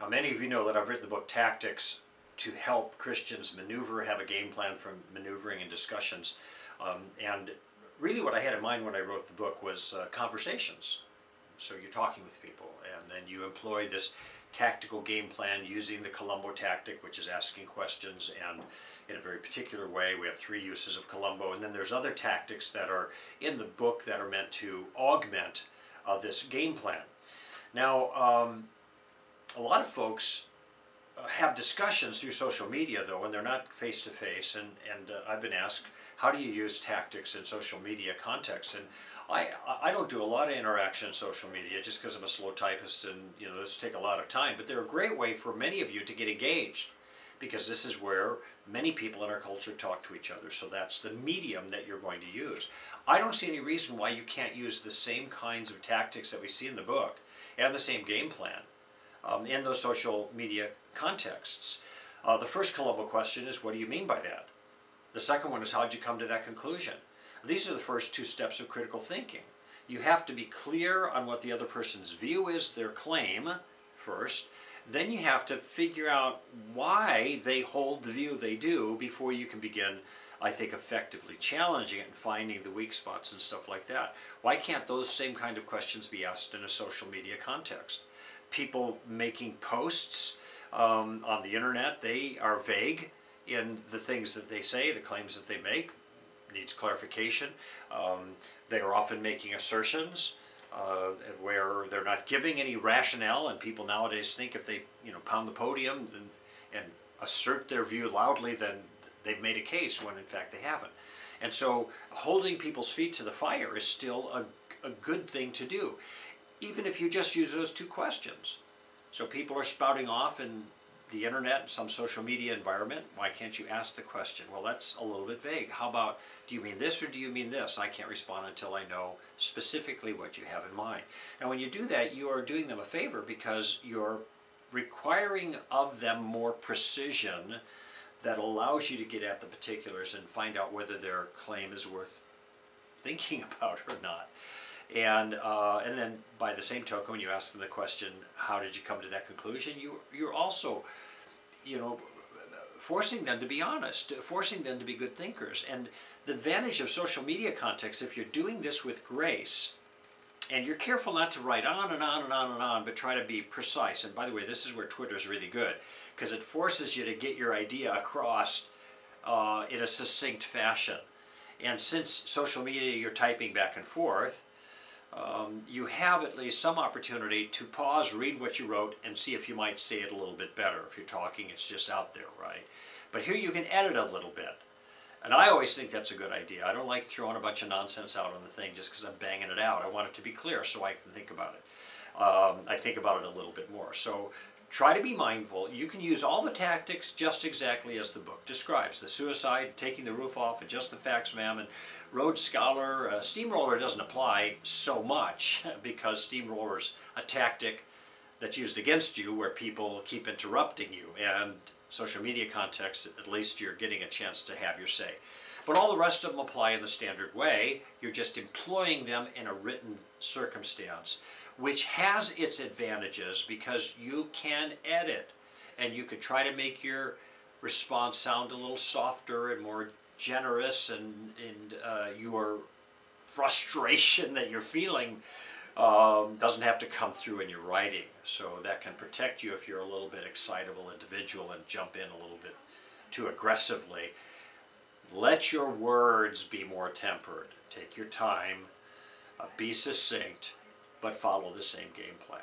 Now, many of you know that I've written the book Tactics to help Christians maneuver, have a game plan for maneuvering in discussions. And really what I had in mind when I wrote the book was conversations. So you're talking with people, and then you employ this tactical game plan using the Columbo tactic, which is asking questions, and in a very particular way. We have 3 uses of Columbo, and then there's other tactics that are in the book that are meant to augment this game plan. Now, a lot of folks have discussions through social media, though, and they're not face-to-face, and I've been asked, how do you use tactics in social media context? And I don't do a lot of interaction in social media just because I'm a slow typist, and those take a lot of time, but they're a great way for many of you to get engaged, because this is where many people in our culture talk to each other, so that's the medium that you're going to use. I don't see any reason why you can't use the same kinds of tactics that we see in the book and the same game plan in those social media contexts. The first Columbo question is, what do you mean by that? The second one is, how did you come to that conclusion? These are the first 2 steps of critical thinking. You have to be clear on what the other person's view is, their claim, first. Then you have to figure out why they hold the view they do before you can begin, I think, effectively challenging it and finding the weak spots and stuff like that. Why can't those same kind of questions be asked in a social media context? People making posts on the internet, they are vague in the things that they say, the claims that they make, needs clarification. They are often making assertions where they're not giving any rationale, and people nowadays think if they pound the podium and assert their view loudly, then they've made a case, when in fact they haven't. And so holding people's feet to the fire is still a good thing to do, even if you just use those 2 questions. So people are spouting off in the internet and some social media environment. Why can't you ask the question? Well, that's a little bit vague. How about, do you mean this or do you mean this? I can't respond until I know specifically what you have in mind. Now, when you do that, you are doing them a favor, because you're requiring of them more precision that allows you to get at the particulars and find out whether their claim is worth thinking about or not. And then by the same token, when you ask them the question, how did you come to that conclusion, you're also, forcing them to be honest, forcing them to be good thinkers. And the advantage of social media context, if you're doing this with grace, and you're careful not to write on and on and on and on, but try to be precise. And by the way, this is where Twitter's really good, because it forces you to get your idea across in a succinct fashion. And since social media, you're typing back and forth, you have at least some opportunity to pause, read what you wrote, and see if you might say it a little bit better. If you're talking, it's just out there, right? But here you can edit a little bit. And I always think that's a good idea. I don't like throwing a bunch of nonsense out on the thing just because I'm banging it out. I want it to be clear so I can think about it. I think about it a little bit more. So try to be mindful. You can use all the tactics just exactly as the book describes. The suicide, taking the roof off, adjust the facts, ma'am, and Rhodes Scholar. Steamroller doesn't apply so much because steamroller's a tactic that's used against you where people keep interrupting you. And social media context, at least you're getting a chance to have your say. But all the rest of them apply in the standard way. You're just employing them in a written circumstance, which has its advantages because you can edit, and you could try to make your response sound a little softer and more generous, and your frustration that you're feeling doesn't have to come through in your writing. So that can protect you if you're a little bit excitable individual and jump in a little bit too aggressively. Let your words be more tempered. Take your time, be succinct, but follow the same game plan.